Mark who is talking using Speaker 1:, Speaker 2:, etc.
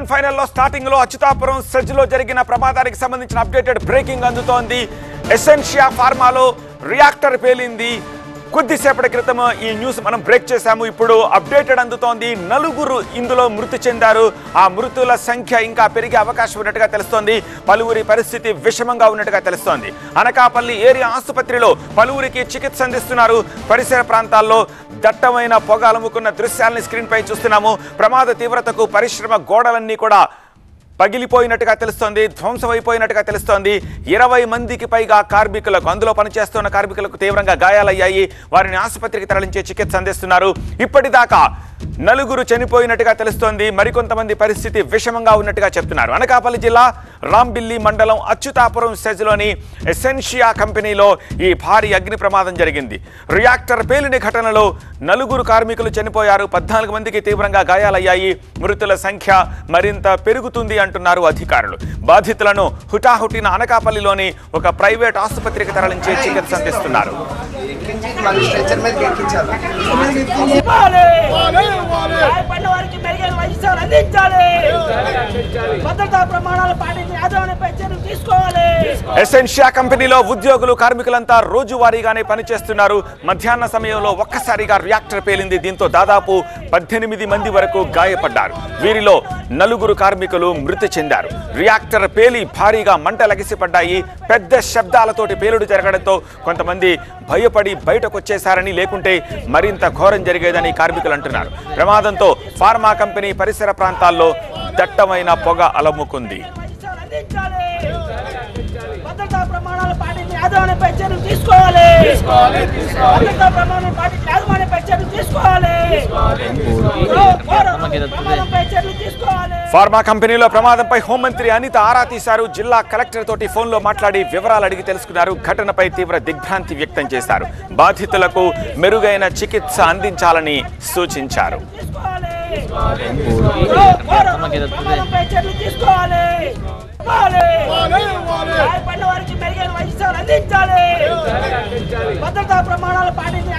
Speaker 1: Grand ఫైనల్లో starting లో Atchutapuram SEZ లో జరిగిన ప్రమాదానికి సంబంధించిన అప్డేటెడ్ బ్రేకింగ్ అందుతోంది. ఎసెన్షియా ఫార్మాలో రియాక్టర్ పేలింది. కొద్దిసేపటి క్రితం ఈ న్యూస్ మనం బ్రేక్ చేశాము. ఇప్పుడు అప్డేటెడ్ అందుతోంది. 4 ఇందులో మృతి చెందారు. ఆ మృతుల సంఖ్య ఇంకా పెరిగే అవకాశం ఉన్నట్టుగా తెలుస్తోంది. పలువురి పరిస్థితి విషమంగా ఉన్నట్టుగా తెలుస్తోంది. అనకాపల్లి ఏరియా ఆసుపత్రిలో పలువురికి చికిత్స అందిస్తున్నారు. పరిసర ప్రాంతాల్లో దట్టమైన పొగ అలుముకున్న దృశ్యాలని స్క్రీన్ పై చూస్తున్నాము. ప్రమాద తీవ్రతకు పరిశ్రమ గోడలన్నీ కూడా పగిలిపోయినట్టుగా తెలుస్తోంది, ధ్వంసమైపోయినట్టుగా తెలుస్తోంది. 20 మందికి పైగా కార్మికులకు, అందులో పనిచేస్తున్న కార్మికులకు తీవ్రంగా గాయాలయ్యాయి. వారిని ఆసుపత్రికి తరలించే చికిత్స అందిస్తున్నారు. ఇప్పటిదాకా 4 చనిపోయినట్టుగా తెలుస్తోంది. మరికొంతమంది పరిస్థితి విషమంగా ఉన్నట్టుగా చెప్తున్నారు. అనకాపల్లి జిల్లా రాంబిల్లి మండలం అచ్యుతాపురం సెజ్లోని ఎసెన్షియా కంపెనీలో ఈ భారీ అగ్ని ప్రమాదం జరిగింది. రియాక్టర్ పేలిన ఘటనలో 4 కార్మికులు చనిపోయారు. 14 మందికి తీవ్రంగా గాయాలయ్యాయి. మృతుల సంఖ్య మరింత పెరుగుతుంది అంటున్నారు అధికారులు. బాధితులను హుటాహుటిన అనకాపల్లిలోని ఒక ప్రైవేట్ ఆసుపత్రికి తరలించే చికిత్స అందిస్తున్నారు. ఎసెన్షియా కంపెనీలో ఉద్యోగులు కార్మికులంతా రోజువారీగానే పనిచేస్తున్నారు. మధ్యాహ్న సమయంలో ఒక్కసారిగా రియాక్టర్ పేలింది. దీంతో దాదాపు 18 మంది వరకు గాయపడ్డారు. వీరిలో 4 కార్మికులు మృతి చెందారు. రియాక్టర్ పేలి భారీగా మంటలెగిసిపడ్డాయి. పెద్ద శబ్దాలతోటి పేలుడు జరగడంతో కొంతమంది భయపడి బయటకు వచ్చేశారని, లేకుంటే మరింత ఘోరం జరిగేదని కార్మికులు అంటున్నారు. ప్రమాదంతో ఫార్మా కంపెనీ పరిసర ప్రాంతాల్లో దట్టమైన పొగ అలముకుంది. ఫార్మా కంపెనీలో ప్రమాదంపై హోంమంత్రి అనిత ఆరా తీశారు. జిల్లా కలెక్టర్ తోటి ఫోన్లో మాట్లాడి వివరాలు అడిగి తెలుసుకున్నారు. ఘటనపై తీవ్ర దిగ్భ్రాంతి వ్యక్తం చేశారు. బాధితులకు మెరుగైన చికిత్స అందించాలని సూచించారు. భద్రతా ప్రమాణాలు పాటించి